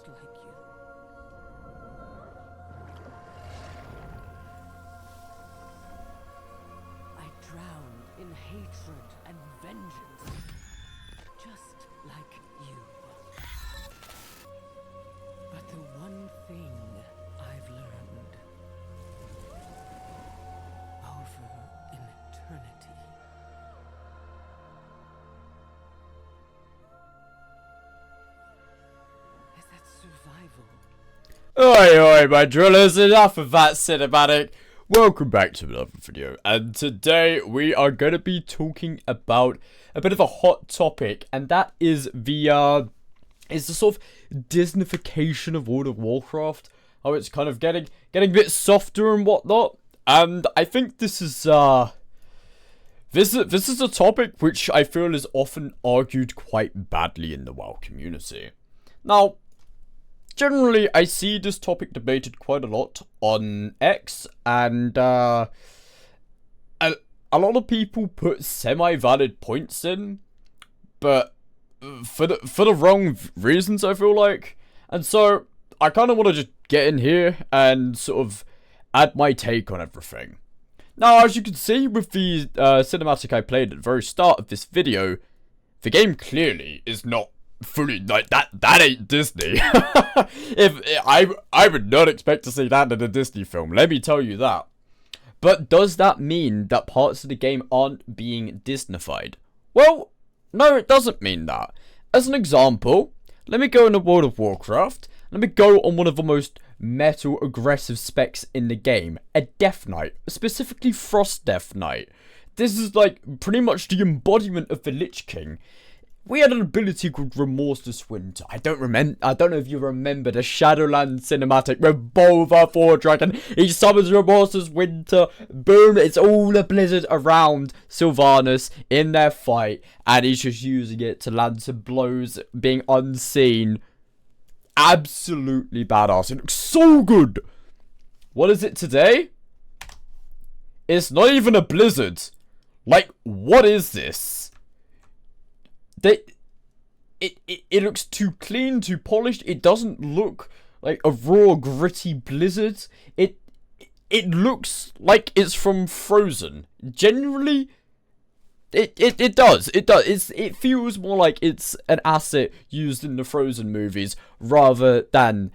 just like you. I drowned in hatred and vengeance, just like you. But the one thing I've learned over in eternity is that survival. Oi, my drillers, enough of that cinematic. Welcome back to another video, and today we are going to be talking about a bit of a hot topic, and that is the sort of Disneyfication of World of Warcraft. How it's kind of getting a bit softer and whatnot, and I think this is a topic which I feel is often argued quite badly in the WoW community. Now, generally, I see this topic debated quite a lot on X, and a lot of people put semi-valid points in, but for the wrong reasons, I feel like. And so I kind of want to just get in here and sort of add my take on everything. Now, as you can see with the cinematic I played at the very start of this video, the game clearly is not fully like that ain't Disney. I would not expect to see that in a Disney film, let me tell you that. But does that mean that parts of the game aren't being Disneyfied? Well, no, it doesn't mean that. As an example, let me go into World of Warcraft. Let me go on one of the most metal aggressive specs in the game, a Death Knight, specifically Frost Death Knight. This is like pretty much the embodiment of the Lich King. We had an ability called Remorseless Winter. I don't know if you remember the Shadowlands cinematic with Bolvar 4 Dragon. He summons Remorseless Winter. Boom, it's all a blizzard around Sylvanas in their fight. And he's just using it to land some blows, being unseen. Absolutely badass. It looks so good. What is it today? It's not even a blizzard. Like, what is this? It looks too clean, too polished. It doesn't look like a raw, gritty blizzard. It looks like it's from Frozen. Generally, it does. It feels more like it's an asset used in the Frozen movies rather than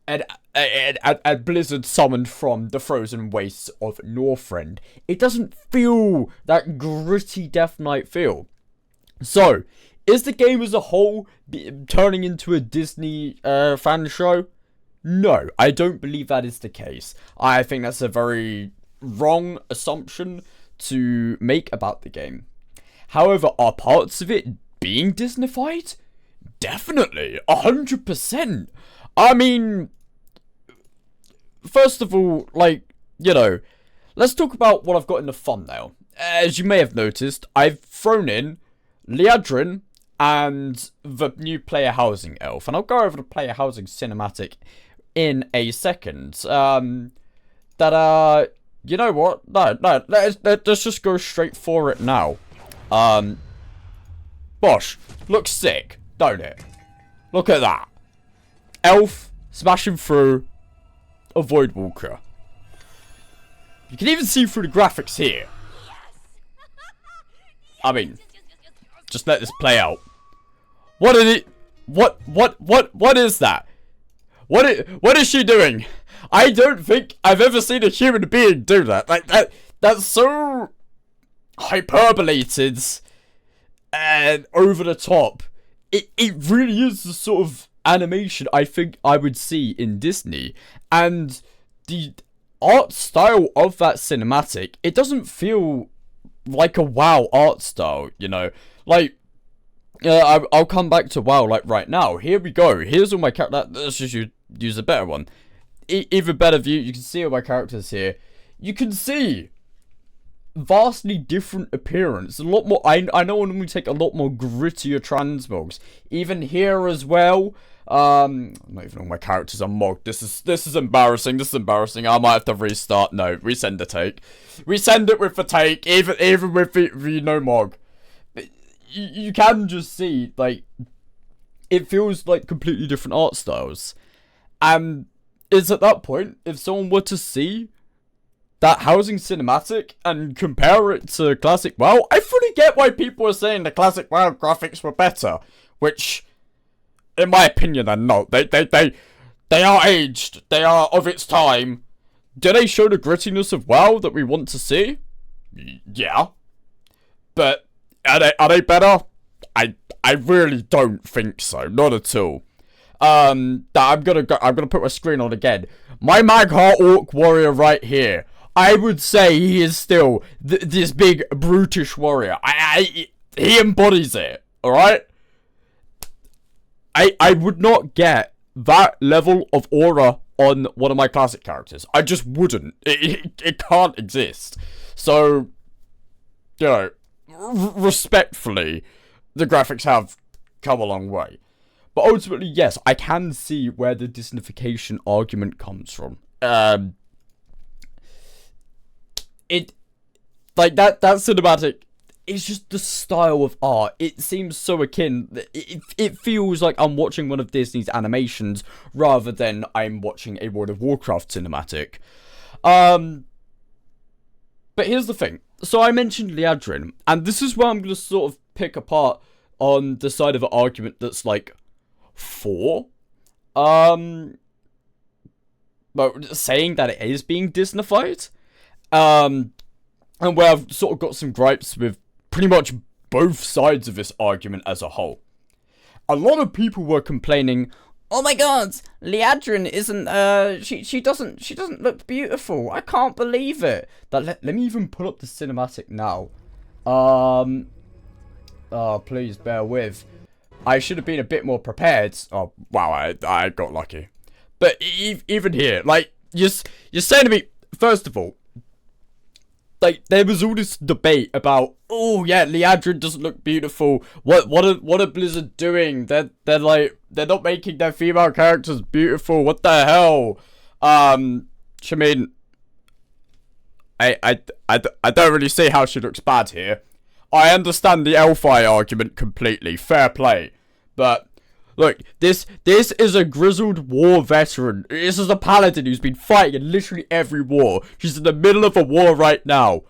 a blizzard summoned from the frozen wastes of Northrend. It doesn't feel that gritty Death Knight feel. So, is the game as a whole turning into a Disney fan show? No, I don't believe that is the case. I think that's a very wrong assumption to make about the game. However, are parts of it being Disneyfied? Definitely, 100%. I mean, first of all, like, you know, let's talk about what I've got in the thumbnail. As you may have noticed, I've thrown in Liadrin and the new player housing elf, and I'll go over the player housing cinematic in a second. You know what? No, let's just go straight for it now. Bosh, looks sick, don't it? Look at that. Elf smashing through a Voidwalker. You can even see through the graphics here. I mean, just let this play out. What is it? What is that? What is she doing? I don't think I've ever seen a human being do that. Like that's so hyperbolated and over the top. It really is the sort of animation I think I would see in Disney, and the art style of that cinematic, it doesn't feel like a WoW art style, you know, like, I'll come back to WoW, like, right now. Here we go, here's all my characters. Let's just use a better one, even better view. You can see all my characters here. You can see vastly different appearance, a lot more. I know I normally take a lot more grittier transmogs, even here as well. Not even all my characters are mogged. This is embarrassing. This is embarrassing. I might have to restart. No, resend the take. Resend it with the take, even with the no mog. But you can just see, like, it feels like completely different art styles. And it's at that point, if someone were to see that housing cinematic and compare it to classic WoW, I fully get why people are saying the classic WoW graphics were better, which, in my opinion, they're not. They are aged. They are of its time. Do they show the grittiness of WoW that we want to see? Yeah. But are they better? I really don't think so. Not at all. I'm gonna put my screen on again. My Magheart Orc warrior right here. I would say he is still this big brutish warrior. He embodies it. All right. I would not get that level of aura on one of my classic characters. I just wouldn't. It can't exist. So, you know, respectfully, the graphics have come a long way. But ultimately, yes, I can see where the Disneyfication argument comes from. That cinematic, it's just the style of art. It seems so akin. It feels like I'm watching one of Disney's animations rather than I'm watching a World of Warcraft cinematic. But here's the thing. So I mentioned Liadrin, and this is where I'm going to sort of pick apart on the side of an argument that's like 4. But saying that it is being Disneyfied. And where I've sort of got some gripes with pretty much both sides of this argument as a whole. A lot of people were complaining, oh my god, Liadrin isn't, she doesn't look beautiful. I can't believe it. Let me even pull up the cinematic now. Oh, please bear with. I should have been a bit more prepared. Oh, wow, I got lucky. But even here, like, you're saying to me, first of all, like, there was all this debate about, oh yeah, Liadrin doesn't look beautiful. What are Blizzard doing? They're not making their female characters beautiful. What the hell? I mean, I don't really see how she looks bad here. I understand the Elfi argument completely. Fair play, but look, this is a grizzled war veteran. This is a paladin who's been fighting in literally every war. She's in the middle of a war right now.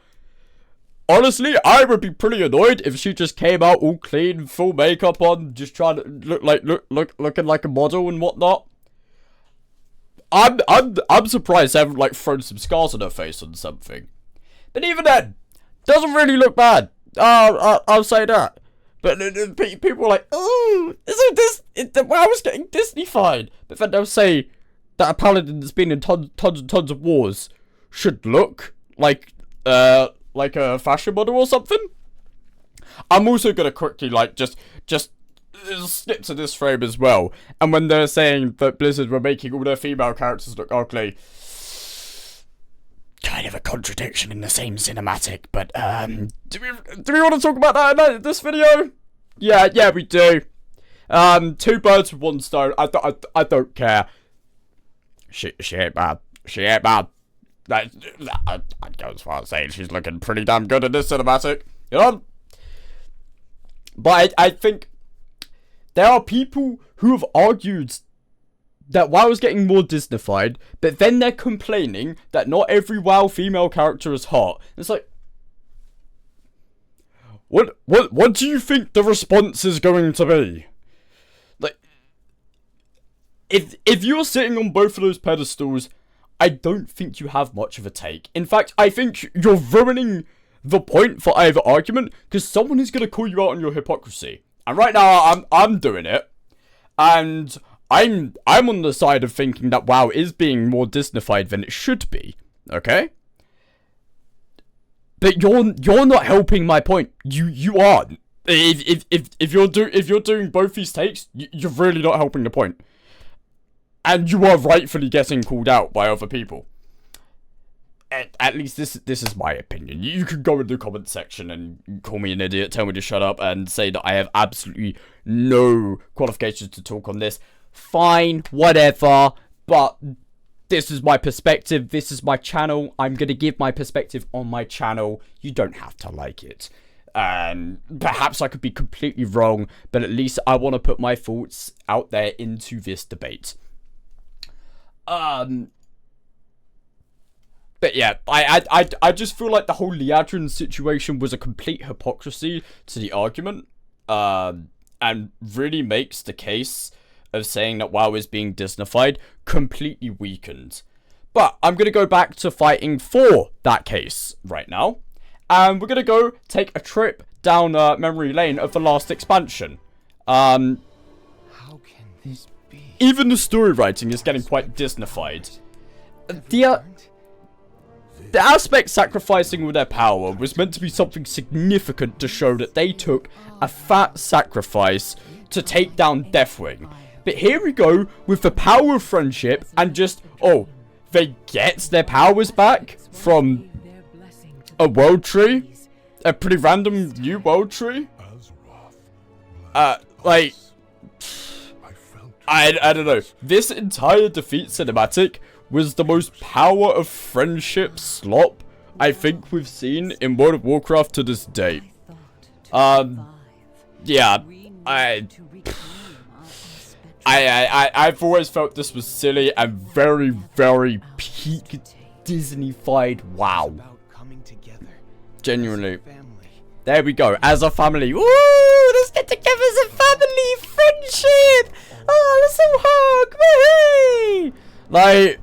Honestly, I would be pretty annoyed if she just came out all clean, full makeup on, just trying to looking like a model and whatnot. I'm surprised they haven't like thrown some scars on her face or something. But even then, doesn't really look bad. I'll say that. But people are like, oh, isn't this... WoW is getting Disneyfied. But then they'll say that a paladin that's been in tons and tons of wars should look like a fashion model or something. I'm also going to quickly, like, just skip to this frame as well. And when they're saying that Blizzard were making all their female characters look ugly... kind of a contradiction in the same cinematic, but do we want to talk about that in this video? Yeah, we do. 2 birds with 1 stone. I don't care. She ain't bad. She ain't bad. I'd go as far as saying she's looking pretty damn good in this cinematic. You know? But I think there are people who have argued that WoW is getting more Disneyfied, but then they're complaining that not every WoW female character is hot. It's like, what do you think the response is going to be? Like, if you're sitting on both of those pedestals, I don't think you have much of a take. In fact, I think you're ruining the point for either argument, because someone is going to call you out on your hypocrisy. And right now, I'm doing it, and I'm on the side of thinking that WoW is being more Disneyfied than it should be, okay? But you're not helping my point. You aren't. If you're doing both these takes, you're really not helping the point. And you are rightfully getting called out by other people. At least this is my opinion. You can go in the comment section and call me an idiot, tell me to shut up, and say that I have absolutely no qualifications to talk on this. Fine, whatever, but this is my perspective, this is my channel, I'm going to give my perspective on my channel, you don't have to like it. And perhaps I could be completely wrong, but at least I want to put my thoughts out there into this debate. But yeah, I just feel like the whole Liadrin situation was a complete hypocrisy to the argument, and really makes the case of saying that WoW is being Disneyfied completely weakened. But I'm going to go back to fighting for that case right now. And we're going to go take a trip down memory lane of the last expansion. How can this be? Even the story writing is getting quite Disneyfied. The aspect sacrificing with their power was meant to be something significant to show that they took a fat sacrifice to take down Deathwing. But here we go with the power of friendship and just, oh, they get their powers back from a world tree? A pretty random new world tree? Like, I don't know. This entire defeat cinematic was the most power of friendship slop I think we've seen in World of Warcraft to this day. Yeah, I've always felt this was silly and very, very peak Disneyfied WoW. Genuinely. There we go, as a family. Woo! Let's get together as a family! Friendship! Oh, let's all hug! Woohoo! Like,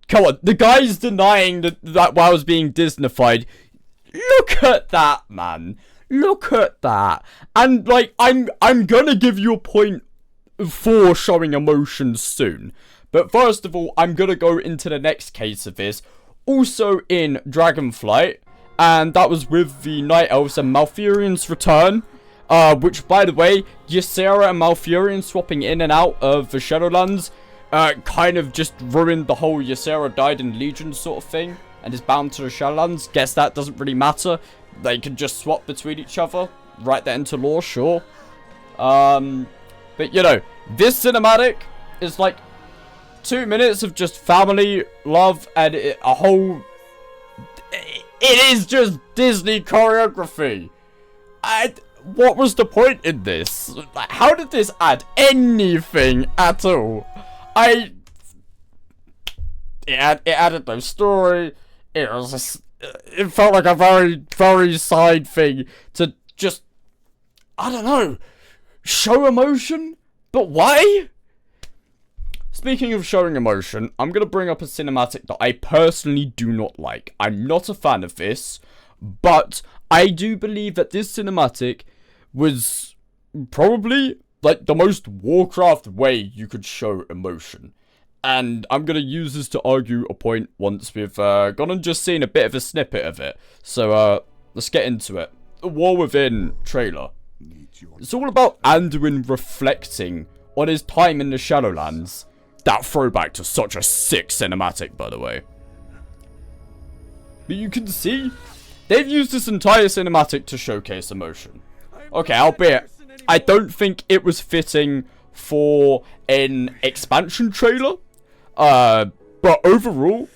come on, the guy's denying that WoW's being Disneyfied. Look at that, man. Look at that. And, like, I'm gonna give you a point for showing emotion soon. But first of all, I'm gonna go into the next case of this. Also in Dragonflight. And that was with the Night Elves and Malfurion's return. Which, by the way, Ysera and Malfurion swapping in and out of the Shadowlands kind of just ruined the whole Ysera died in Legion sort of thing. And is bound to the Shadowlands. Guess that doesn't really matter. They can just swap between each other. Write that into lore, sure. But, you know, this cinematic is like 2 minutes of just family, love, and a whole... It is just Disney choreography. And what was the point in this? How did this add anything at all? It added no story. It felt like a very, very side thing to just, I don't know, show emotion? But why? Speaking of showing emotion, I'm going to bring up a cinematic that I personally do not like. I'm not a fan of this, but I do believe that this cinematic was probably, like, the most Warcraft way you could show emotion. And I'm going to use this to argue a point once we've gone and just seen a bit of a snippet of it. So, let's get into it. The War Within trailer. It's all about Anduin reflecting on his time in the Shadowlands. That throwback to such a sick cinematic, by the way. But you can see, they've used this entire cinematic to showcase emotion. Okay, albeit, I don't think it was fitting for an expansion trailer. But overall,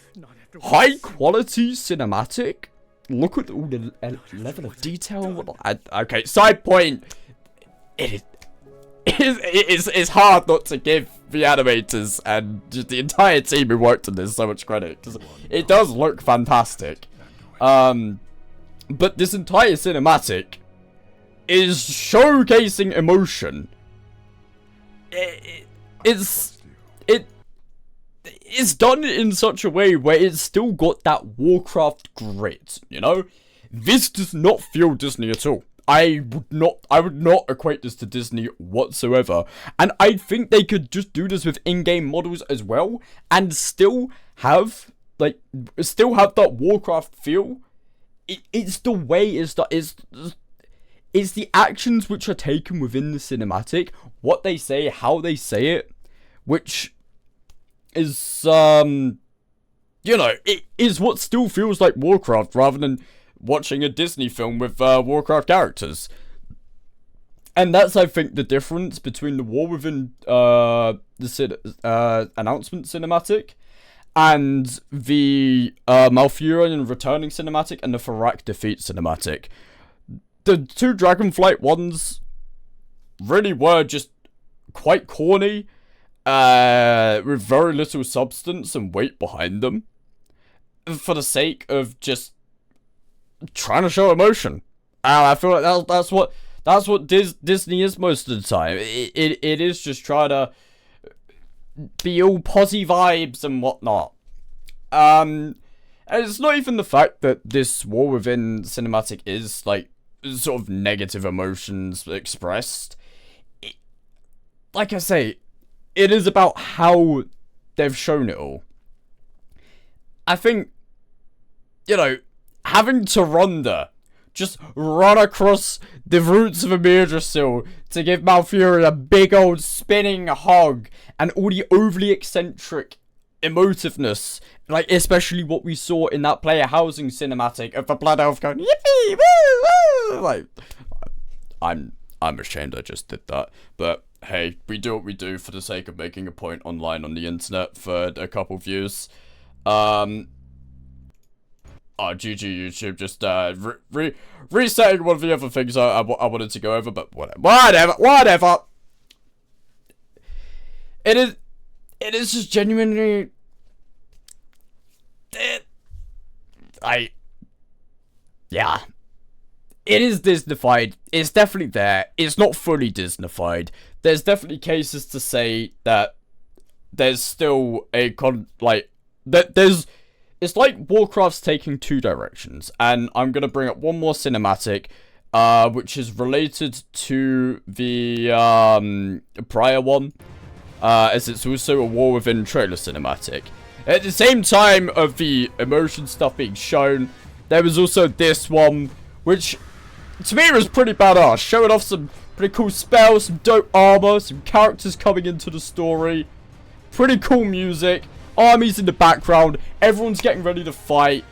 high quality cinematic. Look at all the level of detail. Okay, side point. It's hard not to give the animators and just the entire team who worked on this so much credit, because it does look fantastic. But this entire cinematic is showcasing emotion. It's done in such a way where it's still got that Warcraft grit, you know? This does not feel Disney at all. I would not equate this to Disney whatsoever. And I think they could just do this with in-game models as well and still have that Warcraft feel. It's the way it's the actions which are taken within the cinematic, what they say, how they say it, which is you know, it is what still feels like Warcraft rather than watching a Disney film with Warcraft characters. And that's, I think, the difference between the War Within announcement cinematic and the Malfurion returning cinematic and the Farak defeat cinematic. The two Dragonflight ones really were just quite corny, with very little substance and weight behind them, for the sake of just trying to show emotion. And I feel like that's what Disney is most of the time. It is just trying to be all posy vibes and whatnot. And it's not even the fact that this War Within cinematic is like sort of negative emotions expressed. Like I say, it is about how they've shown it all. I think, you know, having Tyrande just run across the roots of a Idrisil to give Malfurion a big old spinning hug, and all the overly eccentric emotiveness, like especially what we saw in that player housing cinematic of the Blood Elf going yippee woo woo. Like, I'm ashamed I just did that, but hey, we do what we do for the sake of making a point online on the internet for a couple views. GG YouTube, just resetting one of the other things I wanted to go over, but whatever. It is just genuinely, yeah. It is Disneyfied. It's definitely there. It's not fully Disneyfied. There's definitely cases to say that there's still a it's like Warcraft's taking two directions, and I'm gonna bring up one more cinematic, which is related to the prior one, as it's also a War Within trailer cinematic. At the same time of the emotion stuff being shown, there was also this one, which to me was pretty badass, showing off some pretty cool spells, some dope armor, some characters coming into the story, pretty cool music, armies in the background, everyone's getting ready to fight.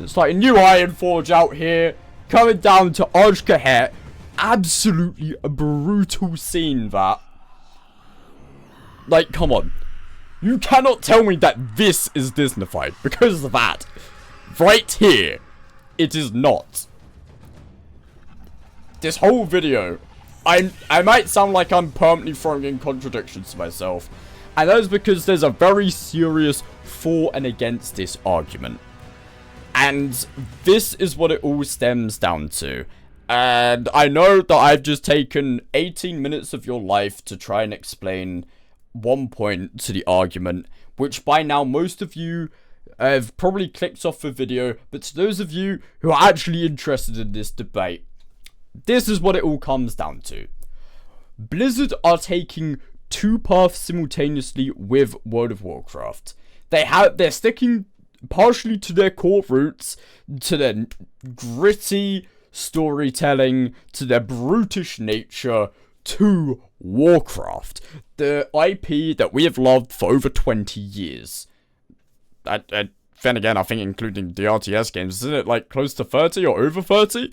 It's like a new Ironforge out here, coming down to Arj-Kahet. Absolutely a brutal scene, that. Like, come on. You cannot tell me that this is Disneyfied, because of that. Right here, it is not. This whole video, I might sound like I'm permanently throwing in contradictions to myself, and that is because there's a very serious for and against this argument. And this is what it all stems down to. And I know that I've just taken 18 minutes of your life to try and explain one point to the argument, which by now most of you have probably clicked off the video, but to those of you who are actually interested in this debate, this is what it all comes down to. Blizzard are taking two paths simultaneously with World of Warcraft. They're sticking partially to their core roots, to their gritty storytelling, to their brutish nature, to Warcraft, the IP that we have loved for over 20 years. Then again, I think including the RTS games, isn't it like close to 30 or over 30?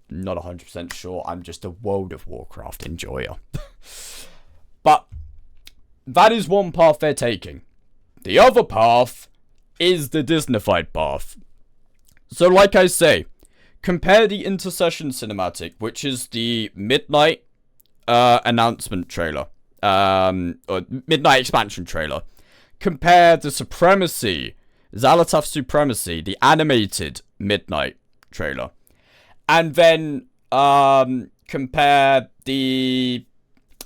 Not 100% sure. I'm just a World of Warcraft enjoyer. But that is one path they're taking. The other path is the Disneyfied path. So like I say, compare the Intercession cinematic, which is the Midnight announcement trailer, or Midnight expansion trailer. Compare the Supremacy, Xal'atath Supremacy, the animated Midnight trailer. And then, compare the,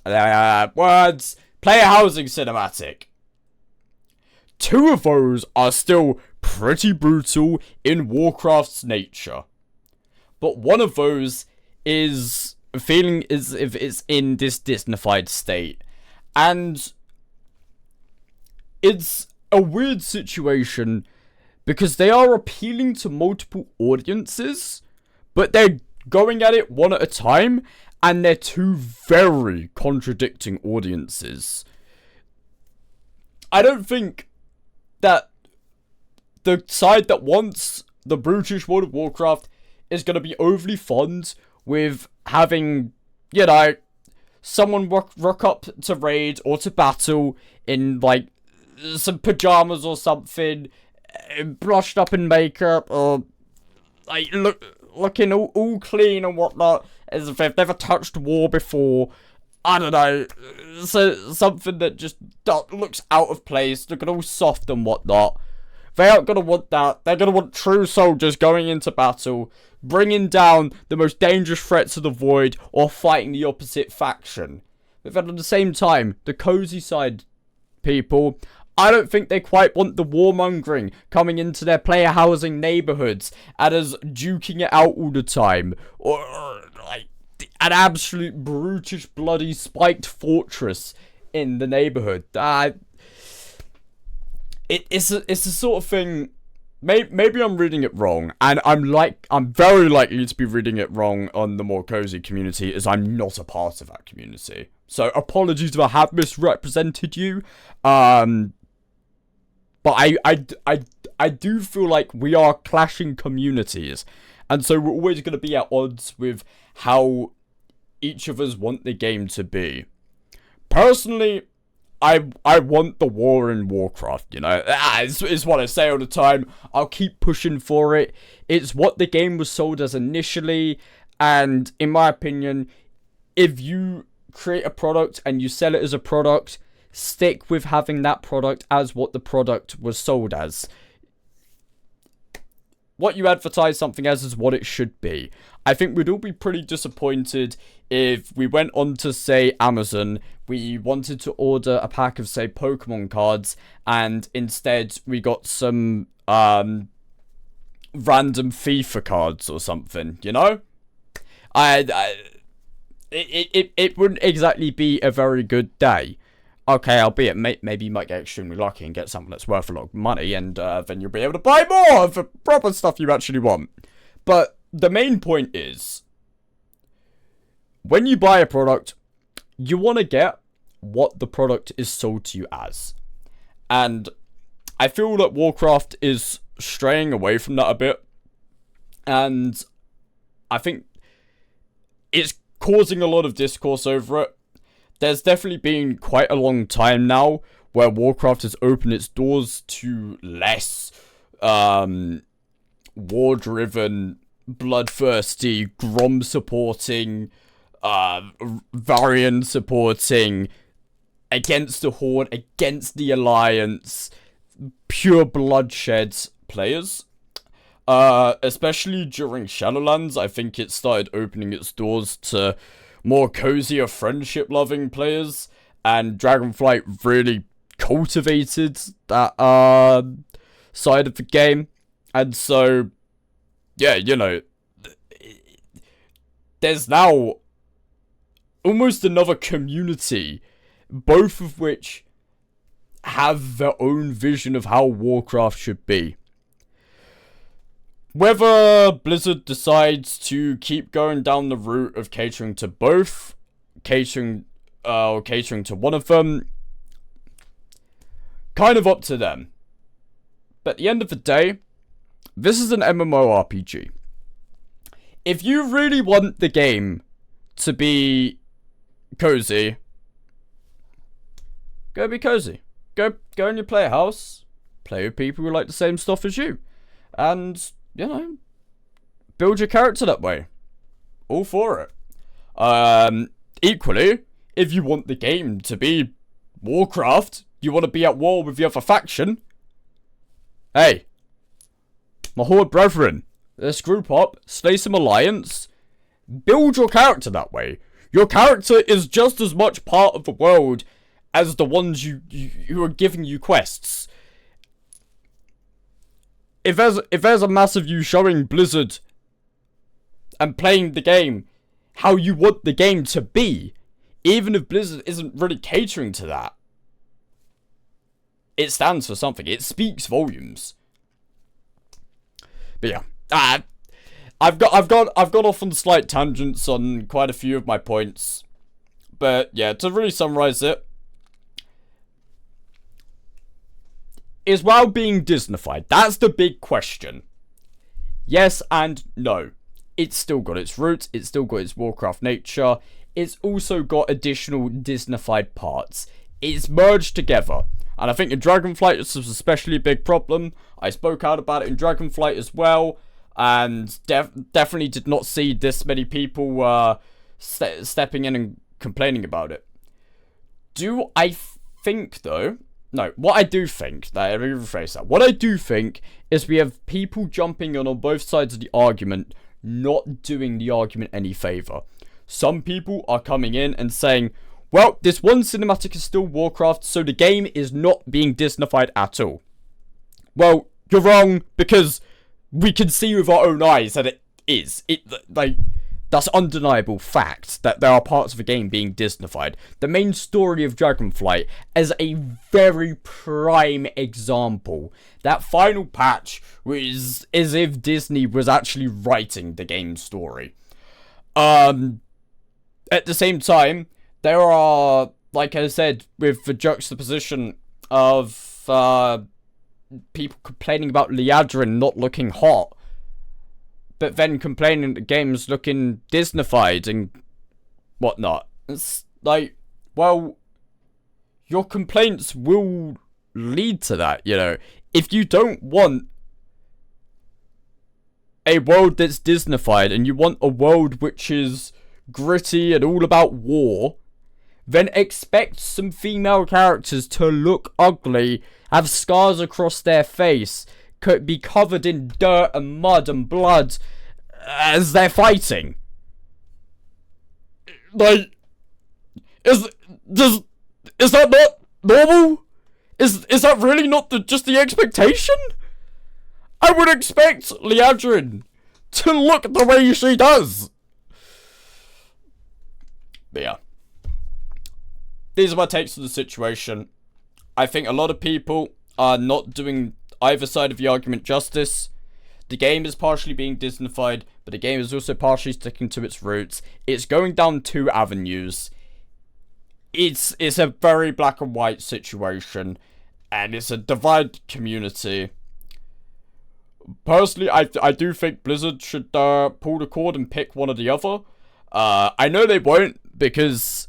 player housing cinematic. Two of those are still pretty brutal in Warcraft's nature. But one of those is feeling as if it's in this Disneyfied state. And it's a weird situation because they are appealing to multiple audiences, but they're going at it one at a time, and they're two very contradicting audiences. I don't think that the side that wants the brutish World of Warcraft is going to be overly fond with having, you know, someone rock up to raid or to battle in, like, some pajamas or something, brushed up in makeup, or like looking all clean and whatnot, as if they've never touched war before. I don't know, so something that just looks out of place, looking all soft and whatnot. They aren't going to want that. They're going to want true soldiers going into battle, bringing down the most dangerous threats of the void, or fighting the opposite faction. But then at the same time, the cozy side people, I don't think they quite want the warmongering coming into their player housing neighborhoods and us duking it out all the time, or like an absolute brutish, bloody, spiked fortress in the neighborhood. It's a sort of thing. Maybe I'm reading it wrong, and I'm very likely to be reading it wrong on the more cozy community, as I'm not a part of that community. So apologies if I have misrepresented you. But I do feel like we are clashing communities, and so we're always going to be at odds with how each of us want the game to be. Personally, I want the war in Warcraft, you know. It's what I say all the time. I'll keep pushing for it. It's what the game was sold as initially, and in my opinion, if you create a product and you sell it as a product, stick with having that product as what the product was sold as. What you advertise something as is what it should be. I think we'd all be pretty disappointed if we went on to, say, Amazon, we wanted to order a pack of, say, Pokemon cards, and instead we got some random FIFA cards or something, you know? It wouldn't exactly be a very good day. Okay, albeit maybe you might get extremely lucky and get something that's worth a lot of money, and then you'll be able to buy more of the proper stuff you actually want. But the main point is, when you buy a product, you want to get what the product is sold to you as. And I feel that Warcraft is straying away from that a bit. And I think it's causing a lot of discourse over it. There's definitely been quite a long time now where Warcraft has opened its doors to less war-driven, bloodthirsty, Grom supporting, Varian supporting, against the Horde, against the Alliance, pure bloodshed players. Especially during Shadowlands, I think it started opening its doors to more cozier, friendship-loving players, and Dragonflight really cultivated that side of the game. And so, yeah, you know, there's now almost another community, both of which have their own vision of how Warcraft should be. Whether Blizzard decides to keep going down the route of catering to both, catering to one of them, kind of up to them. But at the end of the day, this is an MMORPG. If you really want the game to be cozy, go be cozy. Go in your player house, play with people who like the same stuff as you, and, you know, build your character that way. All for it. Equally, if you want the game to be Warcraft, you want to be at war with the other faction, hey, my Horde brethren, let's group up, slay some alliance, build your character that way. Your character is just as much part of the world as the ones who are giving you quests. If there's a massive you showing Blizzard and playing the game how you want the game to be, even if Blizzard isn't really catering to that, it stands for something. It speaks volumes. But yeah, I've gone off on slight tangents on quite a few of my points. But yeah, to really summarize it, is WoW being Disneyfied? That's the big question. Yes and no. It's still got its roots, it's still got its Warcraft nature, it's also got additional Disneyfied parts. It's merged together. And I think in Dragonflight, this was especially a big problem. I spoke out about it in Dragonflight as well. And definitely did not see this many people stepping in and complaining about it. Do I think, though... No, what I do think... Let me rephrase that. What I do think is we have people jumping on both sides of the argument, not doing the argument any favour. Some people are coming in and saying, well, this one cinematic is still Warcraft, so the game is not being Disneyfied at all. Well, you're wrong, because we can see with our own eyes that it is. That's undeniable fact that there are parts of the game being Disneyfied. The main story of Dragonflight is a very prime example. That final patch was as if Disney was actually writing the game's story. At the same time, there are, like I said, with the juxtaposition of people complaining about Liadrin not looking hot, but then complaining the game's looking Disneyfied and whatnot. It's like, well, your complaints will lead to that, you know. If you don't want a world that's Disneyfied and you want a world which is gritty and all about war, then expect some female characters to look ugly, have scars across their face, could be covered in dirt and mud and blood as they're fighting. Like, is that not normal? Is that really not just the expectation? I would expect Liadrin to look the way she does. But yeah, these are my takes on the situation. I think a lot of people are not doing either side of the argument justice. The game is partially being Disneyfied, but the game is also partially sticking to its roots. It's going down two avenues. It's a very black and white situation, and it's a divided community. Personally, I do think Blizzard should pull the cord and pick one or the other. I know they won't, because,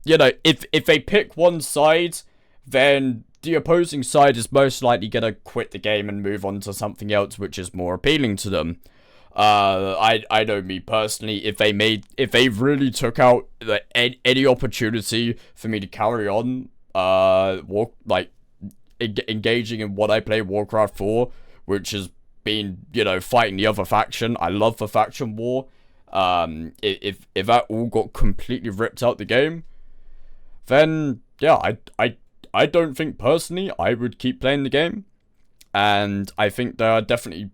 you know, if they pick one side, then the opposing side is most likely going to quit the game and move on to something else which is more appealing to them. I know me personally, if they really took out any opportunity for me to carry on, engaging in what I play Warcraft for, which has been, you know, fighting the other faction. I love the faction war. If that all got completely ripped out the game, then yeah, I don't think personally I would keep playing the game. And I think there are definitely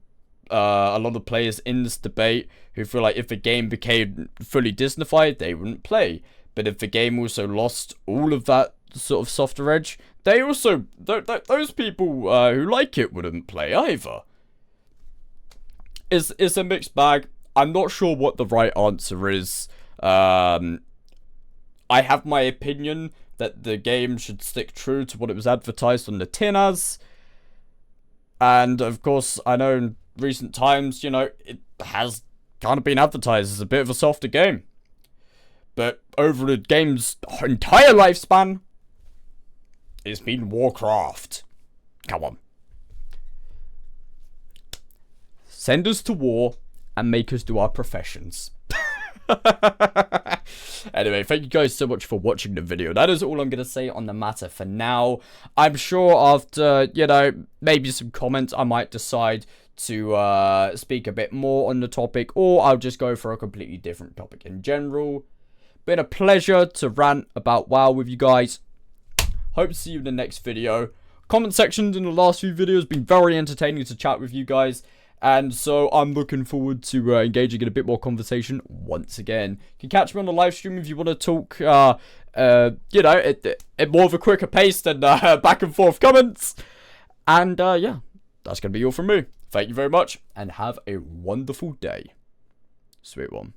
a lot of players in this debate who feel like if the game became fully Disneyfied, they wouldn't play. But if the game also lost all of that sort of softer edge, they also, those people who like it wouldn't play either. It's a mixed bag. I'm not sure what the right answer is. I have my opinion that the game should stick true to what it was advertised on the tin as. And, of course, I know in recent times, you know, it has kind of been advertised as a bit of a softer game. But over the game's entire lifespan, it's been Warcraft. Come on. Send us to war and make us do our professions. Anyway, thank you guys so much for watching the video. That is all I'm going to say on the matter for now. I'm sure after, you know, maybe some comments, I might decide to speak a bit more on the topic, or I'll just go for a completely different topic in general. Been a pleasure to rant about WoW with you guys. Hope to see you in the next video. Comment sections in the last few videos been very entertaining to chat with you guys. And so I'm looking forward to engaging in a bit more conversation once again. You can catch me on the live stream if you want to talk, you know, at more of a quicker pace than back and forth comments. And yeah, that's going to be all from me. Thank you very much and have a wonderful day. Sweet one.